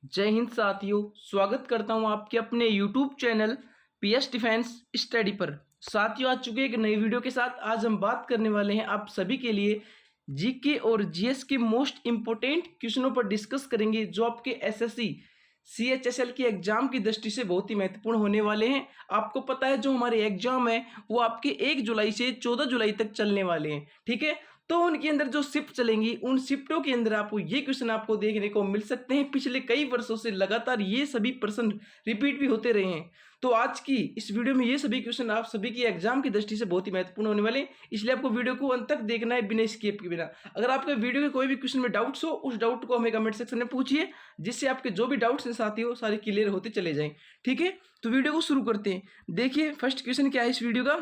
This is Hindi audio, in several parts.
जय हिंद साथियों, स्वागत करता हूं आपके अपने YouTube channel PS defence study पर। साथियों, आ चुके एक नई वीडियो के साथ। आज हम बात करने वाले हैं आप सभी के लिए जीके और जीएस के मोस्ट इंपोर्टेंट क्वेश्चनों पर डिस्कस करेंगे, जो आपके एसएससी CHSL की एग्जाम की दृष्टि से बहुत ही महत्वपूर्ण होने वाले हैं। आपको पता है, जो हमारे एग्जाम है वो आपके 1 जुलाई से 14 जुलाई तक चलने वाले हैं, ठीक है। तो उनके अंदर जो शिफ्ट चलेंगी, उन शिफ्टों के अंदर आपको ये क्वेश्चन आपको देखने को मिल सकते हैं। पिछले कई वर्षों से लगातार ये सभी प्रश्न रिपीट भी होते रहे हैं। तो आज की इस वीडियो में ये सभी क्वेश्चन आप सभी की एग्जाम की दृष्टि से बहुत ही महत्वपूर्ण होने वाले हैं, इसलिए आपको वीडियो को अंत तक देखना है बिना स्किप के बिना। अगर आपके वीडियो के कोई भी क्वेश्चन में डाउट्स हो, उस डाउट को हमें कमेंट सेक्शन में पूछिए, जिससे आपके जो भी डाउट्स हैं साथियों सारे क्लियर होते चले जाएं, ठीक है। तो वीडियो को शुरू करते हैं। देखिए, फर्स्ट क्वेश्चन क्या है इस वीडियो का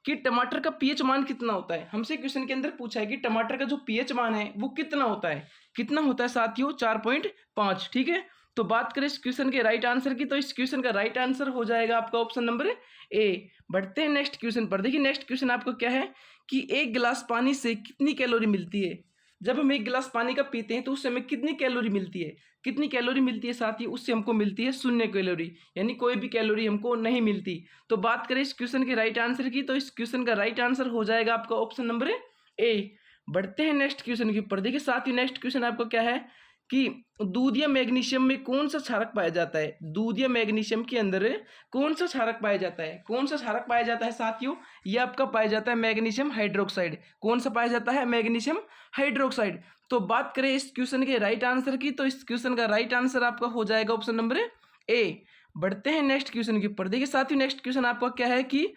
कि टमाटर का पीएच मान कितना होता है। हमसे क्वेश्चन के अंदर पूछा है कि टमाटर का जो पीएच मान है वो कितना होता है। कितना होता है साथियों? 4.5, ठीक है। तो बात करें इस क्वेश्चन के राइट आंसर की, तो इस क्वेश्चन का राइट आंसर हो जाएगा आपका ऑप्शन नंबर ए। बढ़ते हैं नेक्स्ट क्वेश्चन पर। देखिए, नेक्स्ट क्वेश्चन आपको क्या है कि 1 गिलास पानी से कितनी कैलोरी मिलती है। जब हम 1 गिलास पानी का पीते हैं तो उससे हमें कितनी कैलोरी मिलती है। कितनी कैलोरी मिलती है साथियों? उससे हमको मिलती है 0 कैलोरी, यानी कोई भी कैलोरी हमको नहीं मिलती। तो बात करें इस क्वेश्चन के राइट आंसर की, तो इस क्वेश्चन का राइट आंसर हो जाएगा आपका ऑप्शन नंबर ए। बढ़ते हैं नेक्स्ट क्वेश्चन के ऊपर। देखिए साथियों, नेक्स्ट क्वेश्चन आपको क्या है कि दूध या मैग्नीशियम में कौन सा क्षारक पाया जाता है। दूध या मैग्नीशियम के अंदर कौन सा क्षारक पाया जाता है? कौन सा क्षारक पाया जाता है साथियों? ये आपका पाया जाता है मैग्नीशियम हाइड्रोक्साइड। कौन सा पाया जाता है? Magnesium hydroxide. तो बात करें इस क्वेश्चन के राइट आंसर की, तो इस क्वेश्चन का राइट आंसर आपका हो जाएगा ऑप्शन नंबर ए। बढ़ते हैं नेक्स्ट क्वेश्चन के ऊपर। देखिए साथियों, नेक्स्ट क्वेश्चन आपका क्या है कि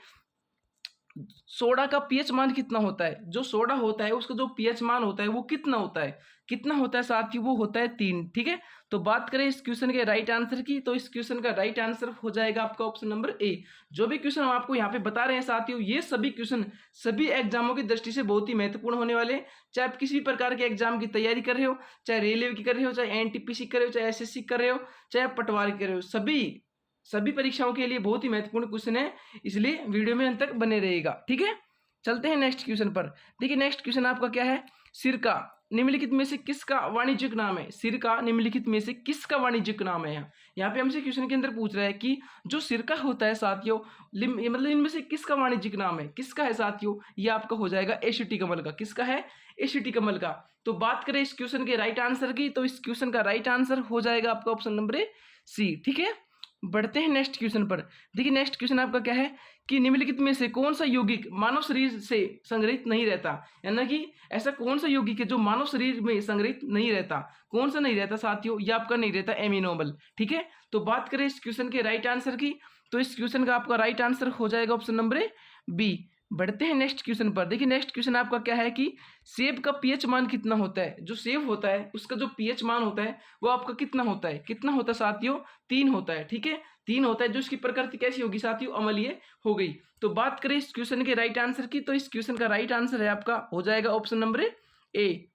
सोडा का पीएच मान कितना होता है। जो सोडा होता है उसका जो पीएच मान होता है वो कितना होता है? कितना होता है साथियों? वो होता है 3, ठीक है। तो बात करें इस क्वेश्चन के राइट आंसर की, तो इस क्वेश्चन का राइट आंसर हो जाएगा आपका ऑप्शन नंबर ए। जो भी क्वेश्चन हम आपको यहाँ पे बता रहे हैं साथियों, ये सभी क्वेश्चन सभी एग्जामों की दृष्टि से बहुत ही महत्वपूर्ण होने वाले हैं। चाहे आप किसी भी प्रकार के एग्जाम की तैयारी कर रहे हो, चाहे रेलवे की कर रहे हो, चाहे NTPC कर रहे हो, चाहे SSC कर रहे हो, चाहे आप पटवारी कर रहे हो, सभी परीक्षाओं के लिए बहुत ही महत्वपूर्ण क्वेश्चन है, इसलिए वीडियो में अंत तक बने रहेगा, ठीक है। चलते हैं नेक्स्ट क्वेश्चन पर। देखिए, नेक्स्ट क्वेश्चन आपका क्या है, सिरका निम्नलिखित में से किसका वाणिज्यिक नाम है। सिरका निम्नलिखित में से किसका वाणिज्यिक नाम है। यहाँ पे हमसे क्वेश्चन के अंदर पूछ रहा है कि जो सिरका होता है साथियों, मतलब इनमें से किसका वाणिज्यिक नाम है। किसका है साथियों? ये आपका हो जाएगा एसीटी कमल का। किसका है? एसीटी कमल का। तो बात करें इस क्वेश्चन के राइट आंसर की, तो इस क्वेश्चन का राइट आंसर हो जाएगा आपका ऑप्शन नंबर सी, ठीक है। बढ़ते हैं नेक्स्ट क्वेश्चन पर। देखिए, नेक्स्ट क्वेश्चन आपका क्या है कि निम्नलिखित में से कौन सा यौगिक मानव शरीर से संग्रहित नहीं रहता। यानी कि ऐसा कौन सा यौगिक है जो मानव शरीर में संग्रहित नहीं रहता। कौन सा नहीं रहता साथियों? ये आपका नहीं रहता एमिनो अम्ल, ठीक है। तो बात करें इस क्वेश्चन के राइट आंसर की, तो इस क्वेश्चन का आपका राइट आंसर हो जाएगा ऑप्शन नंबर बी। बढ़ते हैं नेक्स्ट क्वेश्चन पर। देखिए, नेक्स्ट क्वेश्चन आपका क्या है कि सेब का पीएच मान कितना होता है। जो सेब होता है उसका जो पीएच मान होता है वो आपका कितना होता है? कितना होता है साथियों? 3 होता है, ठीक है। 3 होता है। जो इसकी प्रकृति कैसी होगी साथियों? अम्लीय हो गई। तो बात करें इस क्वेश्चन के राइट आंसर की, तो इस क्वेश्चन का राइट आंसर है आपका हो जाएगा ऑप्शन नंबर ए।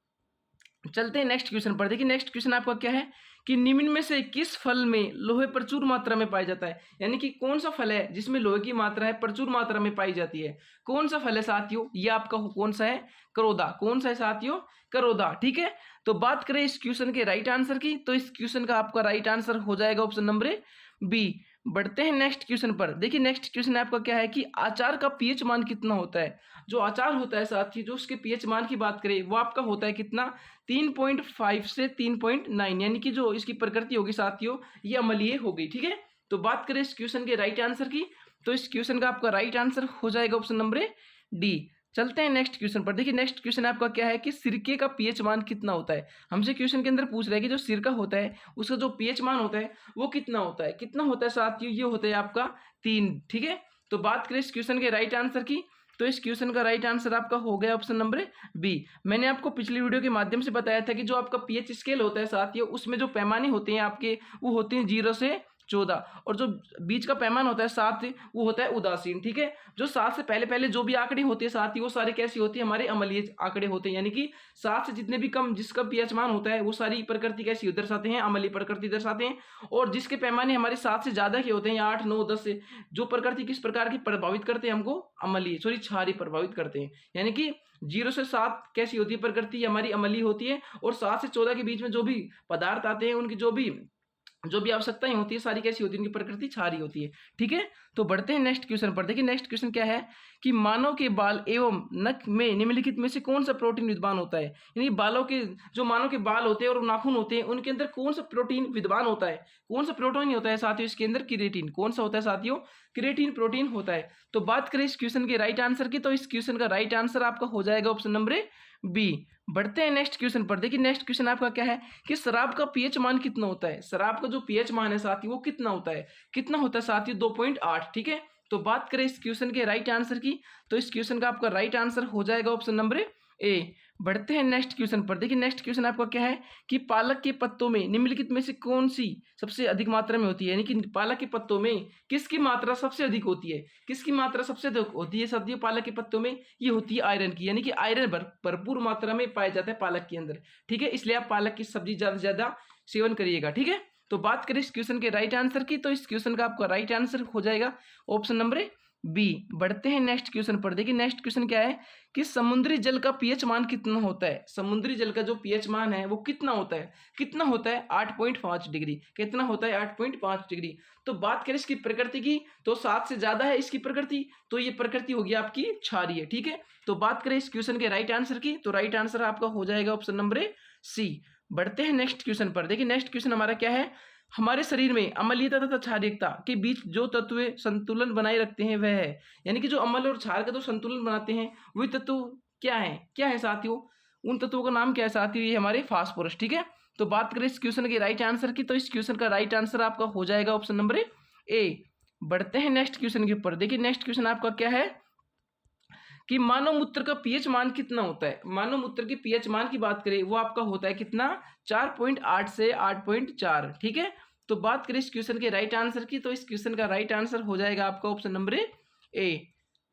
चलते हैं नेक्स्ट क्वेश्चन पर। देखिए, नेक्स्ट क्वेश्चन आपका क्या है कि निम्न में से किस फल में लोहे प्रचुर मात्रा में पाया जाता है। यानी कि कौन सा फल है जिसमें लोहे की मात्रा है प्रचुर मात्रा में पाई जाती है। कौन सा फल है साथियों? ये आपका कौन सा है? करोदा। कौन सा है साथियों? करोदा, ठीक है। तो बात करें इस क्वेश्चन के राइट आंसर की, तो इस क्वेश्चन का आपका राइट आंसर हो जाएगा ऑप्शन नंबर बी। बढ़ते हैं नेक्स्ट क्वेश्चन पर। देखिए, नेक्स्ट क्वेश्चन आपका क्या है कि अचार का पीएच मान कितना होता है। जो अचार होता है साथी, जो उसके पीएच मान की बात करें वो आपका होता है कितना? 3.5 से 3.9, यानी कि जो इसकी प्रकृति होगी साथियों ये अम्लीय हो गई, ठीक है। तो बात करें इस क्वेश्चन के राइट आंसर की, तो इस क्वेश्चन का आपका राइट आंसर हो जाएगा ऑप्शन नंबर डी। चलते हैं नेक्स्ट क्वेश्चन पर। देखिए, नेक्स्ट क्वेश्चन आपका क्या है कि सिरके का पीएच मान कितना होता है। हमसे क्वेश्चन के अंदर पूछ रहा है कि जो सिरका होता है उसका जो पीएच मान होता है वो कितना होता है। कितना होता है साथियों? ये होता है आपका 3, ठीक है। तो बात करें इस क्वेश्चन के राइट आंसर की, तो इस क्वेश्चन का राइट आंसर आपका हो गया ऑप्शन नंबर बी। मैंने आपको पिछली वीडियो के माध्यम से बताया था कि जो आपका पीएच स्केल होता है साथियों, उसमें जो पैमाने होते हैं आपके वो होते हैं 0 से 14 और जो बीच का पैमाना होता है 7 वो होता है उदासीन। ठीक है, जो 7 से पहले पहले जो भी आंकड़े होते हैं साथ ही वो सारे कैसी होती है, हमारे अम्लीय आंकड़े होते हैं, यानी कि 7 से जितने भी कम जिसका पीएच मान होता है वो सारी प्रकृति कैसी दर्शाते हैं, अम्लीय प्रकृति दर्शाते हैं। और जिसके पैमाने हमारे 7 से ज्यादा के होते हैं, 8 9 10 से, जो प्रकृति किस प्रकार की प्रभावित करते हैं हमको, अम्लीय क्षारीय प्रभावित करते हैं। यानी कि 0 से 7 कैसी होती है प्रकृति, हमारी अम्लीय होती है, और 7 से 14 के बीच में जो भी पदार्थ आते हैं उनकी जो भी आवश्यकताएं होती है सारी कैसी होती है, उनकी प्रकृति क्षारीय होती है। ठीक है, तो बढ़ते हैं नेक्स्ट क्वेश्चन पर। देखिए नेक्स्ट क्वेश्चन क्या है कि मानव के बाल एवं नख में निम्नलिखित में से कौन सा प्रोटीन विद्यमान होता है। यानी बालों के जो मानव के बाल होते हैं और नाखून होते हैं उनके अंदर कौन सा प्रोटीन विद्यमान होता है, कौन सा प्रोटीन होता है साथियों, इसके अंदर केरेटिन। कौन सा होता है साथियों, केरेटिन प्रोटीन होता है। तो बात करें इस क्वेश्चन के राइट आंसर की, तो इस क्वेश्चन का राइट आंसर आपका हो जाएगा ऑप्शन नंबर बी। बढ़ते हैं नेक्स्ट क्वेश्चन पर। देखिए नेक्स्ट क्वेश्चन आपका क्या है कि शराब का पीएच मान कितना होता है। शराब का जो पीएच मान है साथियों वो कितना होता है, साथियों 2.8। ठीक है, तो बात करें इस क्वेश्चन के राइट आंसर की, तो इस क्वेश्चन का आपका राइट आंसर हो जाएगा ऑप्शन नंबर ए। बढ़ते हैं नेक्स्ट क्वेश्चन पर। देखिए नेक्स्ट क्वेश्चन आपका क्या है कि पालक के पत्तों में निम्नलिखित में से कौन सी सबसे अधिक मात्रा में होती है। यानी कि पालक के पत्तों में किसकी मात्रा सबसे अधिक होती है, किसकी मात्रा सबसे अधिक होती है साथियों पालक के पत्तों में, ये होती है आयरन की। यानी कि आयरन भरपूर मात्रा में पाया जाता है पालक के अंदर। ठीक है, इसलिए आप पालक की सब्जी ज्यादा से ज्यादा सेवन करिएगा। ठीक है, तो बात करें इस क्वेश्चन के राइट आंसर की, तो इस क्वेश्चन का आपका राइट आंसर हो जाएगा ऑप्शन नंबर बी। बढ़ते हैं नेक्स्ट क्वेश्चन पर। देखिए नेक्स्ट क्वेश्चन क्या है कि समुद्री जल का पीएच मान कितना होता है। समुद्री जल का जो पीएच मान है वो कितना होता है, 8.5 डिग्री। कितना होता है, 8.5 डिग्री। तो बात करें इसकी प्रकृति की, तो 7 से ज्यादा है इसकी प्रकृति, तो ये प्रकृति होगी आपकी क्षारीय। ठीक है, तो बात करें इस क्वेश्चन के राइट आंसर की, तो राइट आंसर आपका हो जाएगा ऑप्शन नंबर सी। बढ़ते हैं नेक्स्ट क्वेश्चन पर। देखिए नेक्स्ट क्वेश्चन हमारा क्या है, हमारे शरीर में अम्लीयता तथा क्षारीयता के बीच जो तत्व संतुलन बनाए रखते हैं वह है। यानी कि जो अम्ल और क्षार का जो संतुलन बनाते हैं वही तत्व क्या है साथियों, उन तत्वों का नाम क्या है साथियों, ये हमारे फास्फोरस। ठीक है, तो बात करें इस क्वेश्चन के राइट आंसर की, तो इस क्वेश्चन का राइट आंसर आपका हो जाएगा ऑप्शन नंबर ए। बढ़ते हैं नेक्स्ट क्वेश्चन के ऊपर। देखिए नेक्स्ट क्वेश्चन आपका क्या है कि मानव मूत्र का पीएच मान कितना होता है। मानव मूत्र के पीएच मान की बात करें वो आपका होता है कितना, 4.8 से 8.4। ठीक है, तो बात करें इस क्वेश्चन के राइट आंसर की, तो इस क्वेश्चन का राइट आंसर हो जाएगा आपका ऑप्शन नंबर ए।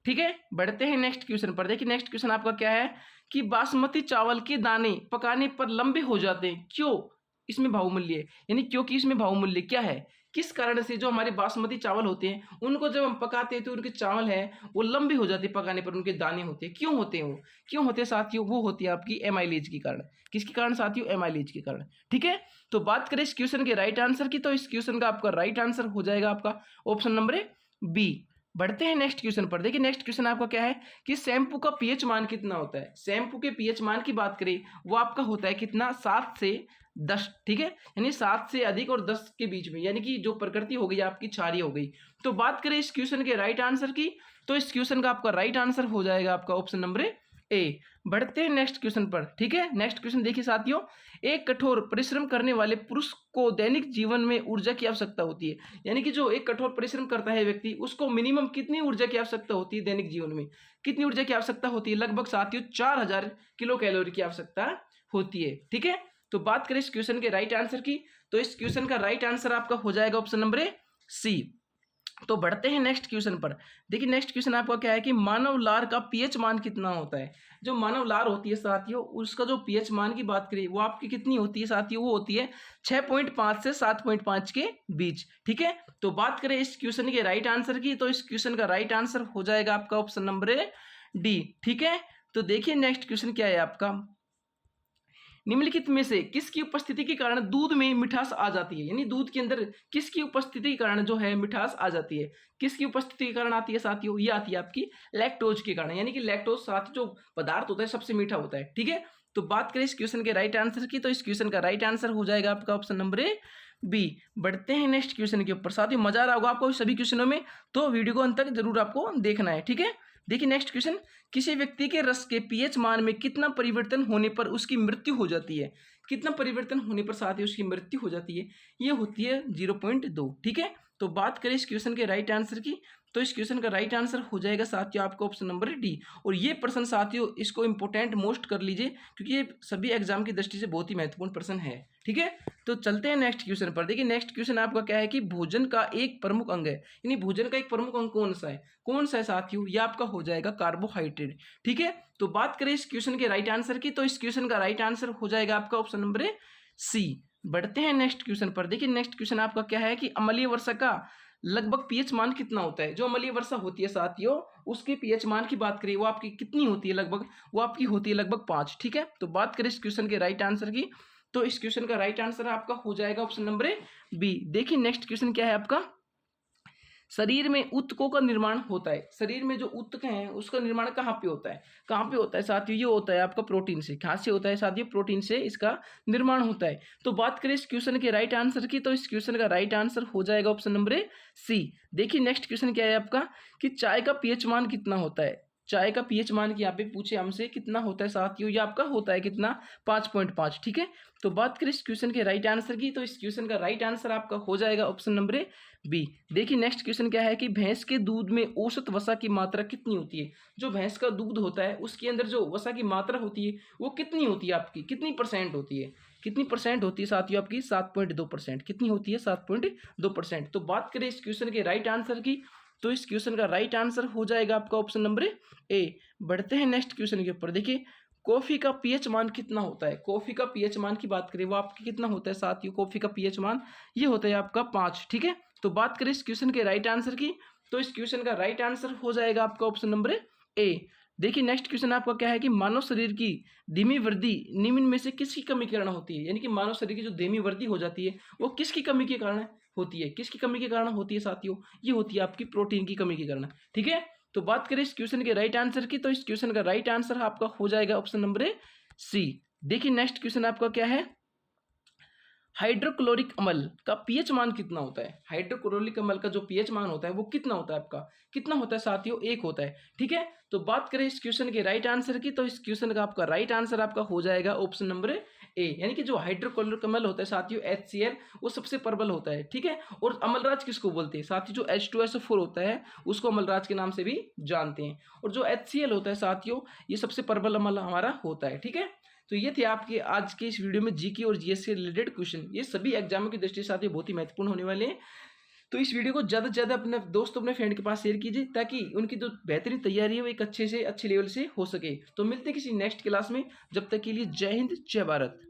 ठीक है, बढ़ते हैं नेक्स्ट क्वेश्चन पर। देखिए नेक्स्ट क्वेश्चन आपका क्या है कि बासमती चावल के दाने पकाने पर लंबे हो जाते हैं, क्यों, इसमें बहुमूल्य है। यानी क्योंकि इसमें बहुमूल्य क्या है, किस कारण से जो हमारे बासमती चावल होते हैं उनको जब हम पकाते हैं तो उनके चावल है वो लंबे हो जाते हैं, पकाने पर उनके दाने होते हैं। क्यों होते हैं वो, क्यों होते हैं साथियों, वो होती है आपकी एमाइलेज के कारण। किसके कारण साथियों, एमाइलेज के कारण। ठीक है, तो बात करें इस क्वेश्चन के राइट आंसर की, तो इस क्वेश्चन का आपका राइट आंसर हो जाएगा आपका ऑप्शन नंबर बी। बढ़ते हैं नेक्स्ट क्वेश्चन पर। देखिए नेक्स्ट क्वेश्चन आपका क्या है कि शैम्पू का पीएच मान कितना होता है। शैम्पू के पीएच मान की बात करें वो आपका होता है कितना, 7 से 10। ठीक है, यानी 7 से अधिक और 10 के बीच में, यानी कि जो प्रकृति हो गई आपकी क्षारीय हो गई। तो बात करें इस क्वेश्चन के राइट आंसर की, तो इस क्वेश्चन का आपका राइट आंसर हो जाएगा आपका ऑप्शन नंबर ए। बढ़ते हैं नेक्स्ट क्वेश्चन पर। ठीक है, नेक्स्ट क्वेश्चन देखिए साथियों, एक कठोर परिश्रम करने वाले पुरुष को दैनिक जीवन में ऊर्जा की आवश्यकता होती है। यानी कि जो एक कठोर परिश्रम करता है व्यक्ति उसको मिनिमम कितनी ऊर्जा की आवश्यकता होती है दैनिक जीवन में, कितनी ऊर्जा की आवश्यकता होती है, लगभग साथियों 4000 किलो कैलोरी की आवश्यकता होती है। ठीक है, तो बात करें इस क्वेश्चन के राइट आंसर की, तो इस क्वेश्चन का राइट आंसर आपका हो जाएगा ऑप्शन नंबर सी। तो बढ़ते हैं नेक्स्ट क्वेश्चन पर। देखिए नेक्स्ट क्वेश्चन आपका क्या है कि मानव लार का पीएच मान कितना होता है। जो मानव लार होती है साथियों उसका जो पीएच मान की बात करें वो आपकी कितनी होती है साथियों, वो होती है 6.5 से 7.5 के बीच। ठीक है, तो बात करें इस क्वेश्चन के राइट आंसर की, तो इस क्वेश्चन का राइट आंसर हो जाएगा आपका ऑप्शन नंबर डी। ठीक है, तो देखिए नेक्स्ट क्वेश्चन क्या है आपका, निम्नलिखित में से किसकी उपस्थिति के कारण दूध में मिठास आ जाती है। यानी दूध के अंदर किसकी उपस्थिति के कारण जो है मिठास आ जाती है, किसकी उपस्थिति के कारण आती है साथियों, ये आती है आपकी लैक्टोज के कारण। यानी कि लैक्टोज साथ जो पदार्थ होता है सबसे मीठा होता है। ठीक है, तो बात करें इस क्वेश्चन के राइट आंसर की, तो इस क्वेश्चन का राइट आंसर हो जाएगा आपका ऑप्शन नंबर बी। बढ़ते हैं नेक्स्ट क्वेश्चन के ऊपर। साथियों मजा आ रहा होगा आपको सभी क्वेश्चनों में, तो वीडियो को अंत तक जरूर आपको देखना है। ठीक है, देखिए नेक्स्ट क्वेश्चन, किसी व्यक्ति के रस के पीएच मान में कितना परिवर्तन होने पर उसकी मृत्यु हो जाती है। कितना परिवर्तन होने पर साथ ही उसकी मृत्यु हो जाती है, ये होती है 0.2। ठीक है, तो बात करें इस क्वेश्चन के राइट आंसर की, तो इस क्वेश्चन का राइट आंसर हो जाएगा साथियों आपका ऑप्शन नंबर डी। और ये प्रश्न साथियों इसको इंपॉर्टेंट मोस्ट कर लीजिए, क्योंकि ये सभी एग्जाम की दृष्टि से बहुत ही महत्वपूर्ण प्रश्न है। ठीक है, तो चलते हैं नेक्स्ट क्वेश्चन पर। देखिए नेक्स्ट क्वेश्चन आपका क्या है कि भोजन का एक प्रमुख अंग है, यानी भोजन का एक प्रमुख अंग कौन सा है? कौन सा है साथियों? ये आपका हो जाएगा कार्बोहाइड्रेट। ठीक है, तो बात करें इस क्वेश्चन के राइट आंसर की, तो इस क्वेश्चन का राइट आंसर हो जाएगा आपका ऑप्शन नंबर सी। बढ़ते हैं नेक्स्ट क्वेश्चन पर। देखिए नेक्स्ट क्वेश्चन आपका क्या है कि अम्लीय वर्षा का लगभग पीएच मान कितना होता है? जो अम्लीय वर्षा होती है साथियों उसके पीएच मान की बात करें, वो आपकी कितनी होती है? लगभग वो आपकी होती है लगभग 5। ठीक है, तो बात करें इस क्वेश्चन के राइट आंसर की, तो इस क्वेश्चन का राइट आंसर आपका हो जाएगा ऑप्शन नंबर बी। देखिए नेक्स्ट क्वेश्चन क्या है आपका, शरीर में ऊतकों का निर्माण होता है। शरीर में जो ऊतक हैं उसका निर्माण कहाँ पे होता है? कहाँ पे होता है साथियों? ये होता है आपका प्रोटीन से। कहाँ से होता है साथियों? प्रोटीन से इसका निर्माण होता है। तो बात करें इस क्वेश्चन के राइट आंसर की, तो इस क्वेश्चन का राइट आंसर हो जाएगा ऑप्शन नंबर सी। देखिए नेक्स्ट क्वेश्चन क्या है आपका कि चाय का पीएच मान कितना होता है? चाय का पीएच मान की यहाँ पे पूछे हमसे कितना होता है साथियों, ये आपका होता है कितना? 5.5। ठीक है, तो बात करें इस क्वेश्चन के राइट आंसर की, तो इस क्वेश्चन का राइट आंसर आपका हो जाएगा ऑप्शन नंबर बी। देखिए नेक्स्ट क्वेश्चन क्या है कि भैंस के दूध में औसत वसा की मात्रा कितनी होती है? जो भैंस का दूध होता है उसके अंदर जो वसा की मात्रा होती है वो कितनी होती है आपकी? कितनी परसेंट होती है? कितनी परसेंट होती है साथियों आपकी? 7.2%। कितनी होती है? 7.2%। तो बात करें इस क्वेश्चन के राइट आंसर की, तो इस क्वेश्चन का राइट आंसर हो जाएगा आपका ऑप्शन नंबर ए। बढ़ते हैं नेक्स्ट क्वेश्चन के ऊपर। देखिए कॉफी का पीएच मान कितना होता है? कॉफी का पीएच मान की बात करें वो आपकी कितना होता है साथियों? कॉफी का पीएच मान ये होता है आपका 5। ठीक है, तो बात करें इस क्वेश्चन के राइट आंसर की, तो इस क्वेश्चन का राइट आंसर हो जाएगा आपका ऑप्शन नंबर ए। देखिए नेक्स्ट क्वेश्चन आपका क्या है कि मानव शरीर की धीमी वृद्धि निम्न में से किसकी कमी के कारण होती है? यानी कि मानव शरीर की जो धीमी वृद्धि हो जाती है वो किसकी कमी के कारण होती है? किसकी कमी के कारण होती है साथियों? ये होती है आपकी प्रोटीन की कमी के कारण। ठीक है, तो बात करें इस क्वेश्चन के राइट आंसर की, तो इस क्वेश्चन का राइट आंसर आपका हो जाएगा ऑप्शन नंबर सी। देखिए नेक्स्ट क्वेश्चन आपका क्या है, हाइड्रोक्लोरिक अम्ल का पीएच मान कितना होता है? हाइड्रोक्लोरिक अम्ल का जो पीएच मान होता है वो कितना होता है आपका? कितना होता है साथियों? 1 होता है। ठीक है, तो बात करें इस क्वेश्चन के राइट आंसर की, तो इस क्वेश्चन का आपका राइट आंसर आपका हो जाएगा ऑप्शन नंबर ए। यानी कि जो हाइड्रोक्लोरिक अम्ल होता है साथियों HCl वो सबसे प्रबल होता है। ठीक है, और अम्लराज किसको बोलते हैं साथियों? जो H2SO4 होता है उसको अम्लराज के नाम से भी जानते हैं। और जो HCl होता है साथियों ये सबसे प्रबल अम्ल हमारा होता है। ठीक है, तो ये थे आपके आज के इस वीडियो में जीके और जीएस से रिलेटेड क्वेश्चन। ये सभी एग्जामों की दृष्टि से साथ ही बहुत ही महत्वपूर्ण होने वाले हैं। तो इस वीडियो को ज़्यादा से ज़्यादा अपने दोस्तों अपने फ्रेंड के पास शेयर कीजिए, ताकि उनकी जो बेहतरीन तैयारी है वो एक अच्छे से अच्छे लेवल से हो सके। तो मिलते हैं किसी नेक्स्ट क्लास में, जब तक के लिए जय हिंद जय भारत।